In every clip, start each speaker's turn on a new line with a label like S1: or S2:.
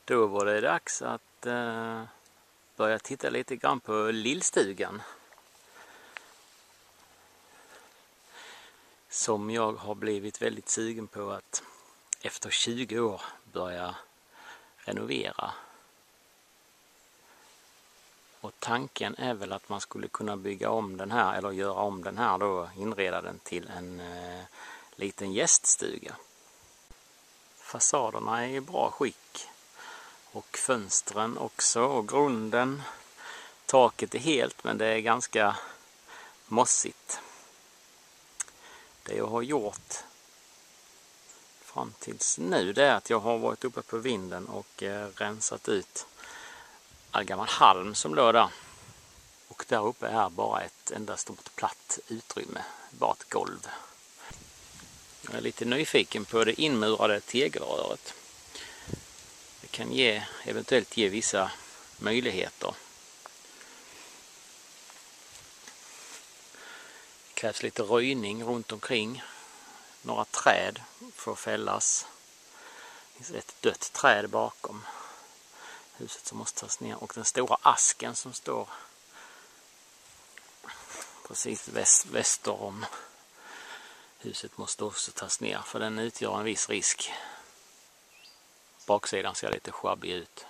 S1: Då var det dags att börja titta lite grann på lillstugan. Som jag har blivit väldigt sugen på att efter 20 år börja renovera. Och tanken är väl att man skulle kunna bygga om den här eller göra om den här då, inreda den till en liten gäststuga. Fasaderna är i bra skick och fönstren också och grunden. Taket är helt, men det är ganska mossigt. Det jag har gjort fram tills nu det är att jag har varit uppe på vinden och rensat ut all gammal halm som låg där. Och där uppe är bara ett enda stort platt utrymme, bara ett golv. Jag är lite nyfiken på det inmurade tegelröret. Det kan eventuellt ge vissa möjligheter. Det krävs lite röjning runt omkring. Några träd får fällas. Det finns ett dött träd bakom huset som måste tas ner. Och den stora asken som står precis väster om huset måste också tas ner. För den utgör en viss risk. Baksidan ser lite sjabbig ut.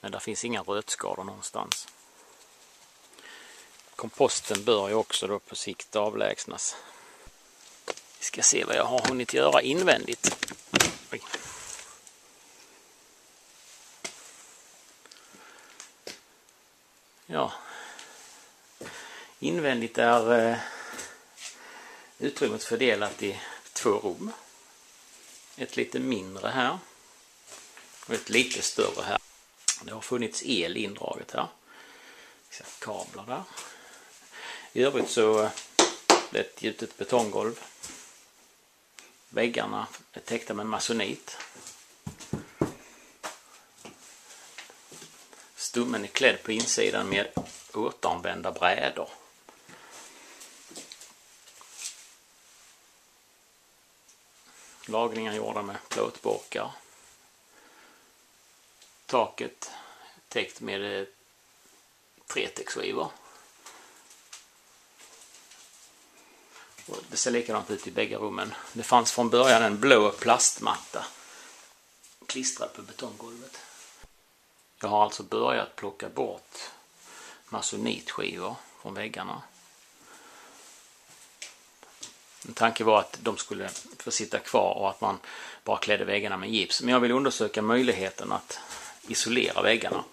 S1: Men där finns inga rötskador någonstans. Komposten bör ju också då på sikt avlägsnas. Vi ska se vad jag har hunnit göra invändigt. Oj. Ja. Invändigt är utrymmet fördelat i 2 rum. Ett lite mindre här. Och ett lite större här. Det har funnits el indraget här. Kablar där. I övrigt så är det ett gjutet betonggolv. Väggarna är täckta med masonit. Stummen är klädd på insidan med återanvända brädor. Lagningar gjorda med plåtborkar. Taket täckt med 3-texskivor. Det ser likadant ut i bägge rummen. Det fanns från början en blå plastmatta klistrad på betonggolvet. Jag har alltså börjat plocka bort masonitskivor från väggarna. En tanke var att de skulle få sitta kvar och att man bara klädde väggarna med gips. Men jag vill undersöka möjligheten att isolera väggarna.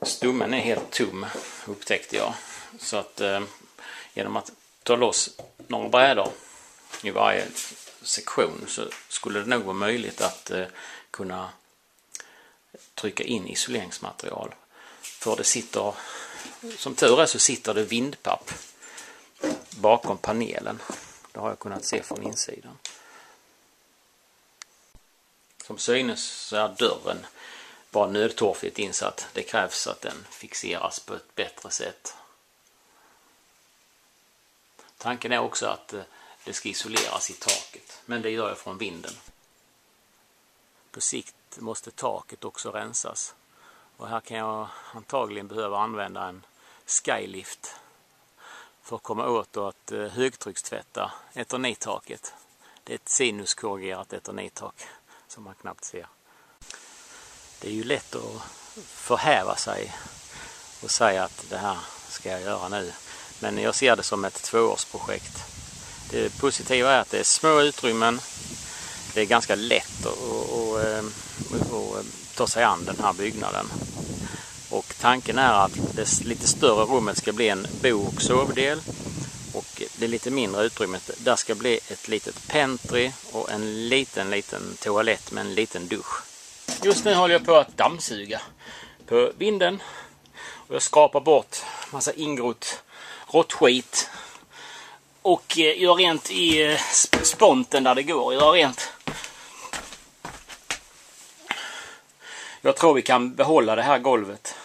S1: Stummen är helt tom, upptäckte jag. Så att genom att ta loss några brädor i varje sektion så skulle det nog vara möjligt att kunna trycka in isoleringsmaterial. För det sitter, som tur är så sitter det vindpapp bakom panelen. Det har jag kunnat se från insidan. Som synes så är dörren bara nödtorftigt insatt. Det krävs att den fixeras på ett bättre sätt. Tanken är också att det ska isoleras i taket. Men det gör jag från vinden. På sikt måste taket också rensas. Och här kan jag antagligen behöva använda en skylift för att komma åt och att högtryckstvätta eternitaket. Det är ett sinuskorrigerat eternittak som man knappt ser. Det är ju lätt att förhäva sig och säga att det här ska jag göra nu. Men jag ser det som ett 2-årsprojekt. Det positiva är att det är små utrymmen. Det är ganska lätt att ta sig an den här byggnaden. Och tanken är att det lite större rummet ska bli en bo- och sovdel. Och det lite mindre utrymmet där ska bli ett litet pentry och en liten toalett med en liten dusch. Just nu håller jag på att dammsuga på vinden. Och jag skrapar bort massa ingrott råttskit. Och gör rent i sponten där det går. Gör rent. Jag tror vi kan behålla det här golvet.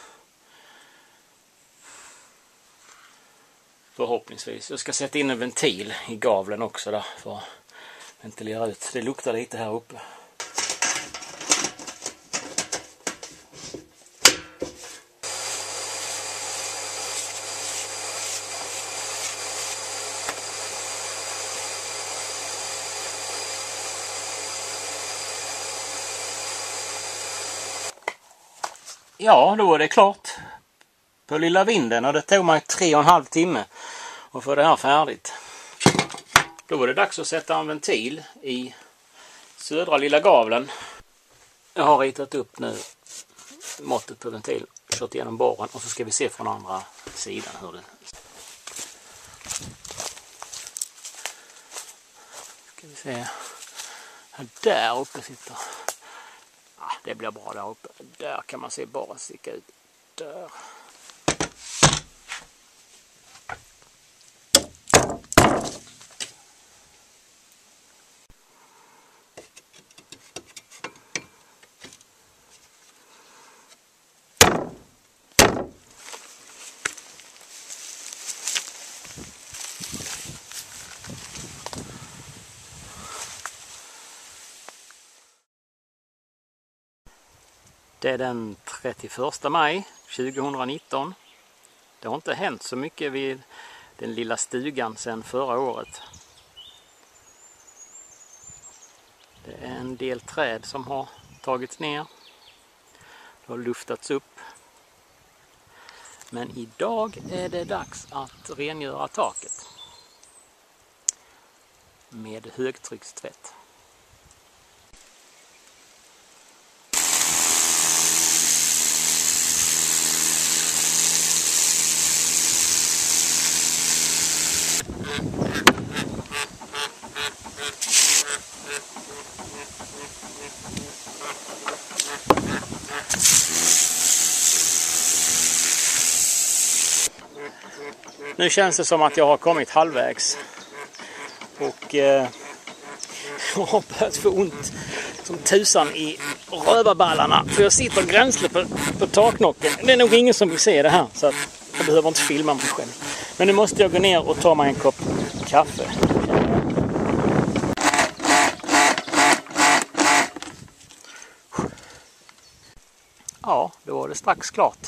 S1: Förhoppningsvis. Jag ska sätta in en ventil i gavlen också där för att ventilera ut. Det luktar lite här uppe. Ja, då var det klart på lilla vinden och det tog mig 3,5 timme att få det här färdigt. Då var det dags att sätta en ventil i södra lilla gaveln. Jag har ritat upp nu måttet på ventil, kört igenom borren och så ska vi se från andra sidan hur det ska vi se. Här där uppe sitter. Ja, det blir bra där uppe. Där kan man se borren sticka ut. Där. Det är den 31 maj 2019. Det har inte hänt så mycket vid den lilla stugan sedan förra året. Det är en del träd som har tagits ner. Det har luftats upp. Men idag är det dags att rengöra taket med högtryckstvätt. Nu känns det som att jag har kommit halvvägs och jag har börjat få ont som tusan i rövarballarna för jag sitter gränsle på taknocken. Det är nog ingen som vill se det här så att jag behöver inte filma mig själv. Men nu måste jag gå ner och ta mig en kopp kaffe. Ja, då var det strax klart.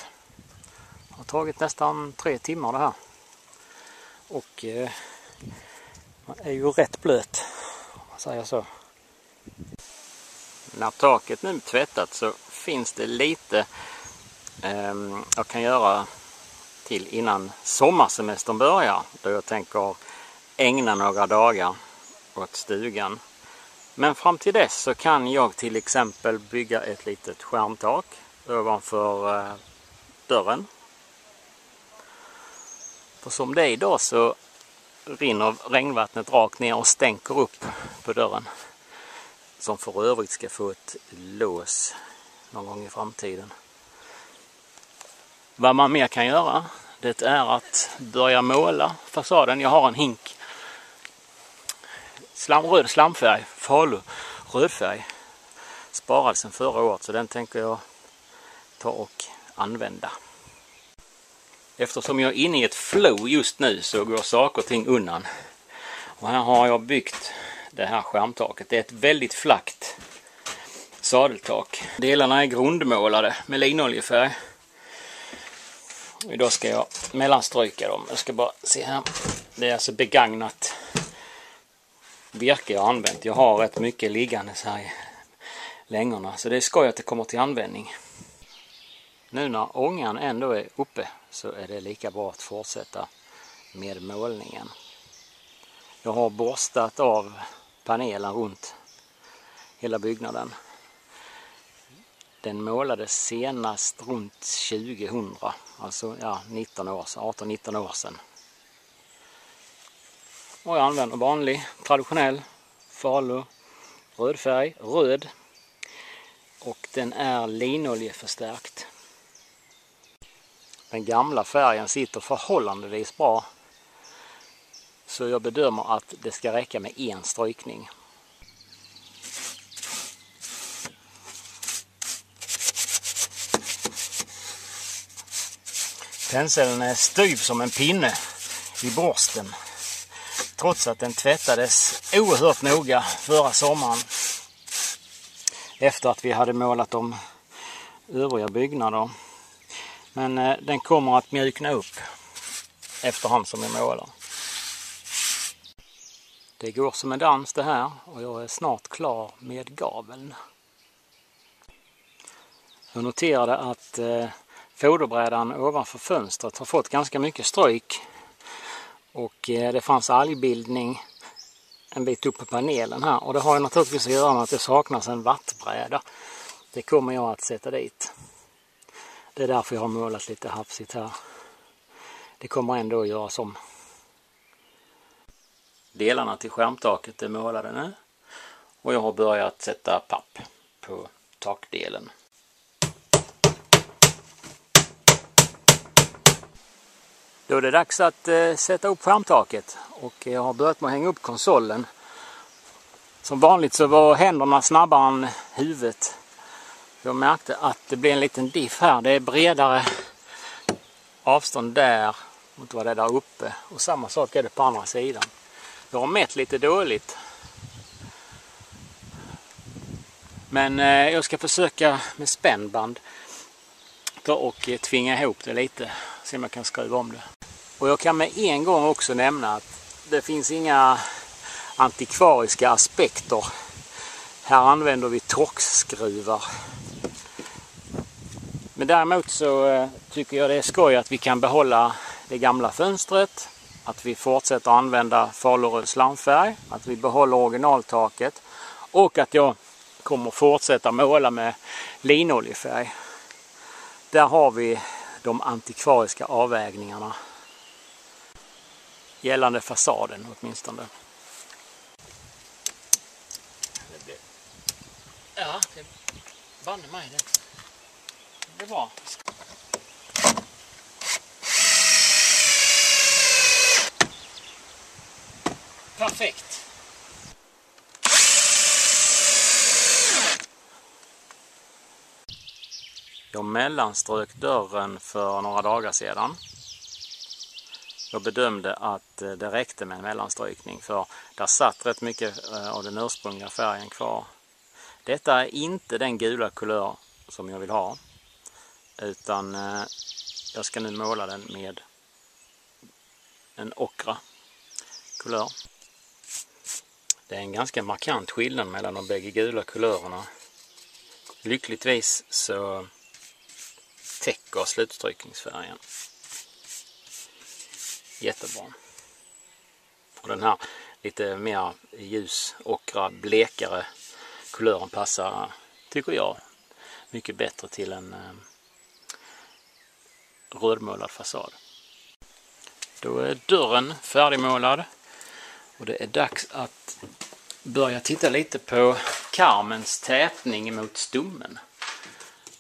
S1: Det har tagit nästan 3 timmar det här. Och man är ju rätt blöt, om man säger så. När taket nu är tvättat så finns det lite jag kan göra till innan sommarsemestern börjar. Då jag tänker ägna några dagar åt stugan. Men fram till dess så kan jag till exempel bygga ett litet skärmtak ovanför dörren. För som det är idag så rinner regnvattnet rakt ner och stänker upp på dörren. Som för övrigt ska få ett lås någon gång i framtiden. Vad man mer kan göra, det är att börja måla fasaden. Jag har en hink röd slamfärg, Falu rödfärg. Sparad sedan förra året så den tänker jag ta och använda. Eftersom jag är inne i ett flow just nu så går saker och ting undan. Och här har jag byggt det här skärmtaket. Det är ett väldigt flackt sadeltak. Delarna är grundmålade med linoljefärg. Idag ska jag mellanstryka dem. Jag ska bara se här. Det är alltså begagnat virke jag har använt. Jag har rätt mycket liggande så här i längorna. Så det är skoj att det kommer till användning. Nu när ångan ändå är uppe så är det lika bra att fortsätta med målningen. Jag har borstat av panelen runt hela byggnaden. Den målades senast runt 2000, alltså 18-19 år sedan. Och jag använder vanlig, traditionell Falu rödfärg, röd. Och den är linoljeförstärkt. Den gamla färgen sitter förhållandevis bra. Så jag bedömer att det ska räcka med en strykning. Penseln är styv som en pinne i borsten. Trots att den tvättades oerhört noga förra sommaren. Efter att vi hade målat om övriga byggnader. Men den kommer att mjukna upp efterhand som jag målar. Det går som en dans det här och jag är snart klar med gaveln. Jag noterade att foderbrädan ovanför fönstret har fått ganska mycket stryk. Och det fanns algbildning en bit upp på panelen här. Och det har ju naturligtvis att göra med att det saknas en vattbräda. Det kommer jag att sätta dit. Det är därför jag har målat lite hafsigt här. Det kommer ändå att göras om. Delarna till skärmtaket är målade nu. Och jag har börjat sätta papp på takdelen. Då är det dags att sätta upp skärmtaket. Och jag har börjat med att hänga upp konsolen. Som vanligt så var händerna snabbare än huvudet. Jag märkte att det blev en liten diff här. Det är bredare avstånd där mot vad det är där uppe. Och samma sak är det på andra sidan. Jag har mätt lite dåligt. Men jag ska försöka med spännband och tvinga ihop det lite. Se om jag kan skruva om det. Och jag kan med en gång också nämna att det finns inga antikvariska aspekter. Här använder vi torkskruvar. Men däremot så tycker jag det är skoj att vi kan behålla det gamla fönstret. Att vi fortsätter använda Faluröd slamfärg. Att vi behåller originaltaket. Och att jag kommer fortsätta måla med linoljefärg. Där har vi de antikvariska avvägningarna. Gällande fasaden åtminstone. Ja, det banne mig det. Det var. Perfekt. Jag mellanströk dörren för några dagar sedan. Jag bedömde att det räckte med en mellanstrykning för där satt rätt mycket av den ursprungliga färgen kvar. Detta är inte den gula kulör som jag vill ha. Utan jag ska nu måla den med en ockra kulör. Det är en ganska markant skillnad mellan de bägge gula kulörerna. Lyckligtvis så täcker slutstrykningsfärgen. Jättebra. Och den här lite mer ljus ockra blekare kulören passar, tycker jag, mycket bättre till en rödmålad fasad. Då är dörren färdigmålad och det är dags att börja titta lite på karmens tätning mot stommen.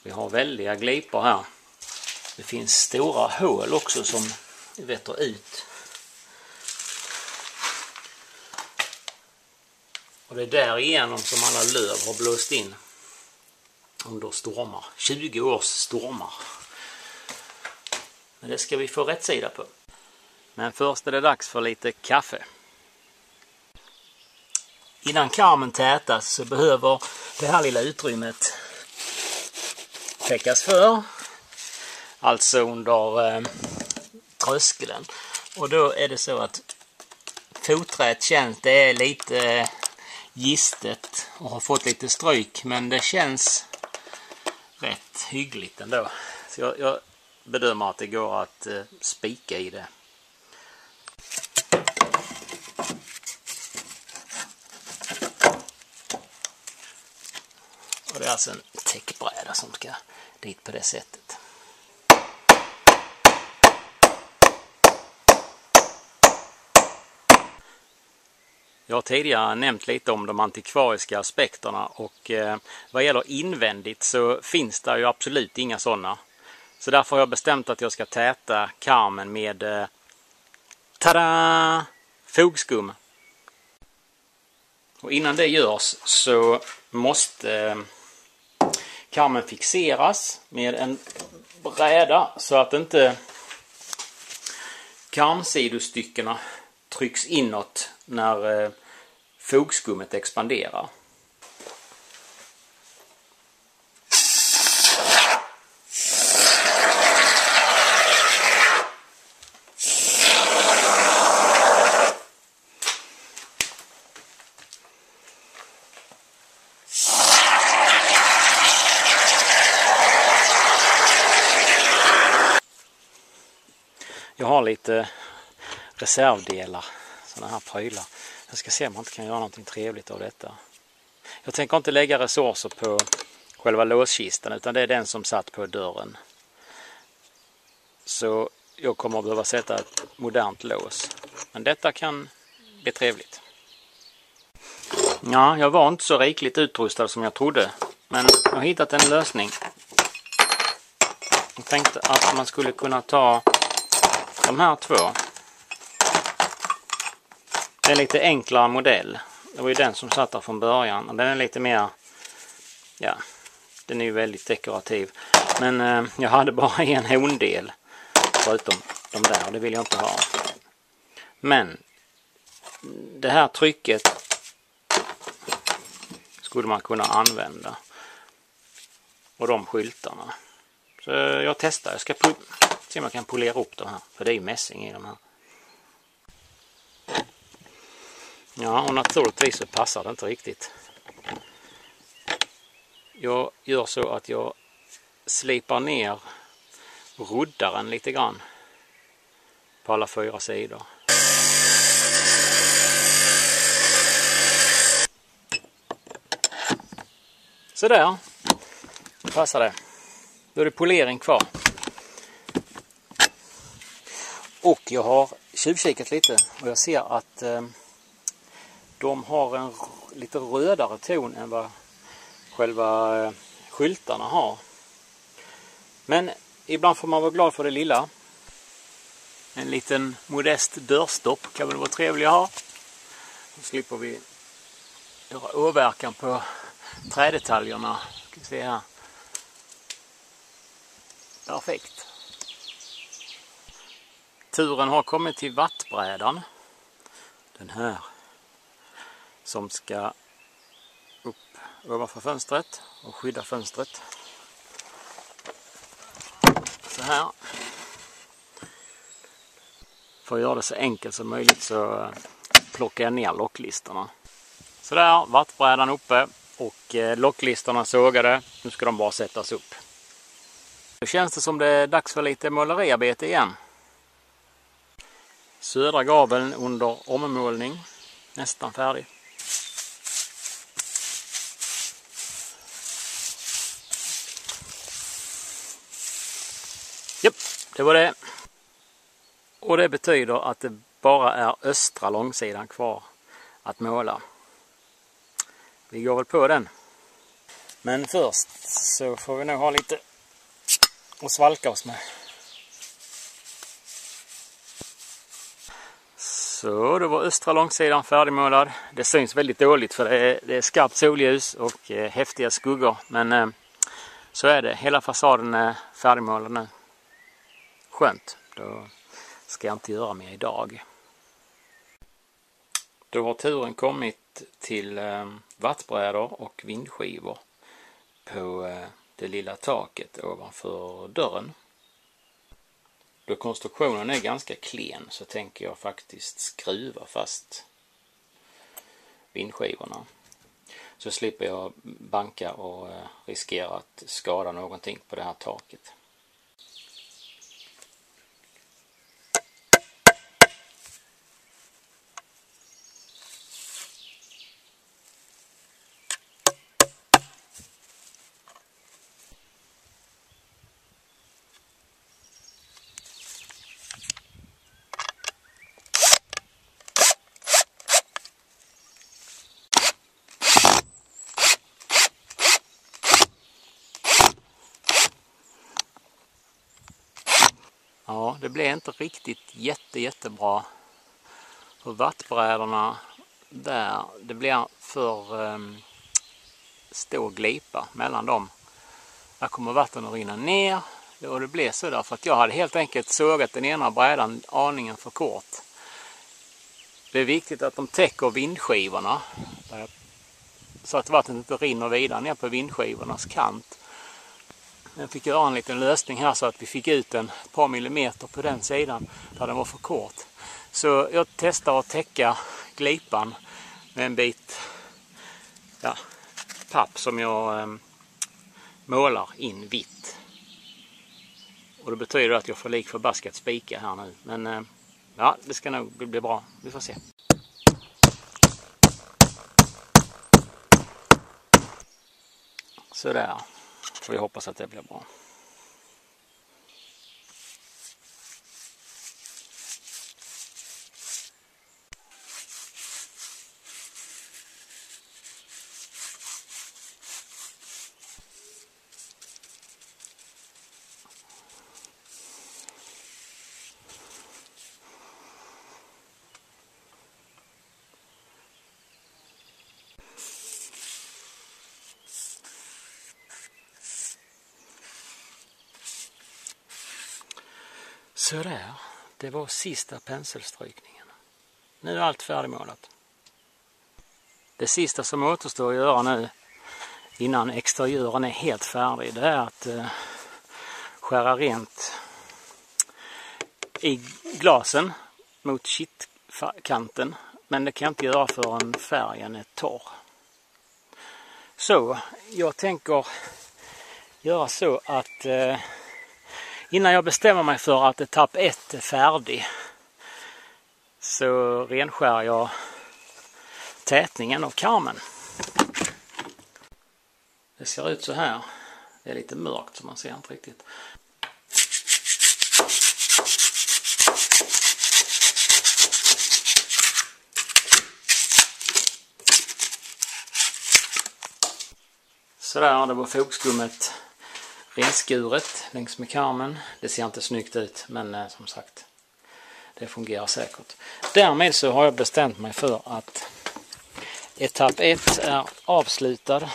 S1: Vi har väldiga glipor här. Det finns stora hål också som vetter ut. Och det är där igenom som alla löv har blåst in under stormar. 20 års stormar. Men det ska vi få rätt sida på. Men först är det dags för lite kaffe. Innan karmen tätas så behöver det här lilla utrymmet täckas för. Alltså under tröskeln. Och då är det så att fotträet känns, det är lite gistet och har fått lite stryk. Men det känns rätt hyggligt ändå. Så jag bedömer att det går att spika i det. Och det är alltså en täckbräda som ska dit på det sättet. Jag har tidigare nämnt lite om de antikvariska aspekterna och vad gäller invändigt så finns det ju absolut inga sådana. Så därför har jag bestämt att jag ska täta karmen med tada! Fogskum. Och innan det görs så måste karmen fixeras med en bräda så att inte karmsidostyckena trycks inåt när fogskummet expanderar. Jag har lite reservdelar, sådana här prylar. Jag ska se om man inte kan göra någonting trevligt av detta. Jag tänker inte lägga resurser på själva låskistan, utan det är den som satt på dörren. Så jag kommer att behöva sätta ett modernt lås. Men detta kan bli trevligt. Ja, jag var inte så rikligt utrustad som jag trodde. Men jag har hittat en lösning. Jag tänkte att man skulle kunna ta de här två. Det är en lite enklare modell. Det var ju den som satt där från början. Och den är lite mer, ja, den är ju väldigt dekorativ. Men jag hade bara en hondel förutom de där, och det vill jag inte ha. Men det här trycket skulle man kunna använda. Och de skyltarna. Så jag testar. Jag ska se om jag kan polera upp de här. För det är ju mässing i de här. Ja, och naturligtvis så passar det inte riktigt. Jag gör så att jag slipar ner roddaren lite grann på alla 4 sidor. Så där passar det. Då är det polering kvar. Och jag har tjuvkikat lite och jag ser att de har en lite rödare ton än vad själva skyltarna har. Men ibland får man vara glad för det lilla. En liten modest dörrstopp kan väl vara trevlig att ha. Då slipper vi göra åverkan på trädetaljerna. Ska vi se här. Perfekt. Turen har kommit till vattbrädan. Den här. Som ska upp ovanför fönstret och skydda fönstret. Så här. För att göra det så enkelt som möjligt så plockar jag ner locklistorna. Så där, vattbrädan uppe och locklistorna sågade. Nu ska de bara sättas upp. Nu känns det som det är dags för lite måleriarbete igen. Södra gaveln under ommålning. Nästan färdig. Japp, det var det. Och det betyder att det bara är östra långsidan kvar att måla. Vi går väl på den. Men först så får vi nog ha lite att svalka oss med. Så då var östra långsidan färdigmålad. Det syns väldigt dåligt för det är skarpt solljus och häftiga skuggor. Men så är det. Hela fasaden är färdigmålad nu. Skönt. Då ska jag inte göra mer idag. Då har turen kommit till vattbrädor och vindskivor på det lilla taket ovanför dörren. Då konstruktionen är ganska klen så tänker jag faktiskt skruva fast vindskivorna. Så slipper jag banka och riskera att skada någonting på det här taket. Ja, det blev inte riktigt jättebra. För vattbrädorna där, det blir för stor glipa mellan dem. Där kommer vatten att rinna ner och det blev så där för att jag hade helt enkelt sågat den ena brädan aningen för kort. Det är viktigt att de täcker vindskivorna så att vattnet inte rinner vidare ner på vindskivornas kant. Jag fick göra en liten lösning här så att vi fick ut ett par millimeter på den sidan där den var för kort. Så jag testar att täcka glipan med en bit papp som jag målar in vitt. Och det betyder att jag får lik förbaskat spika här nu. Men ja, det ska nog bli bra. Vi får se. Så där. Får vi hoppas att det blir bra. Så där, det var sista penselstrykningen. Nu är allt färdigmålat. Det sista som återstår att göra nu innan exteriören är helt färdig, det är att skära rent i glasen mot kittkanten. Men det kan jag inte göra förrän färgen är torr. Så jag tänker göra så att innan jag bestämmer mig för att etapp 1 är färdig så renskär jag tätningen av karmen. Det ser ut så här. Det är lite mörkt så man ser inte riktigt. Sådär, det var fogskummet renskuret längs med karmen. Det ser inte snyggt ut, men som sagt, det fungerar säkert. Därmed så har jag bestämt mig för att etapp 1 är avslutad.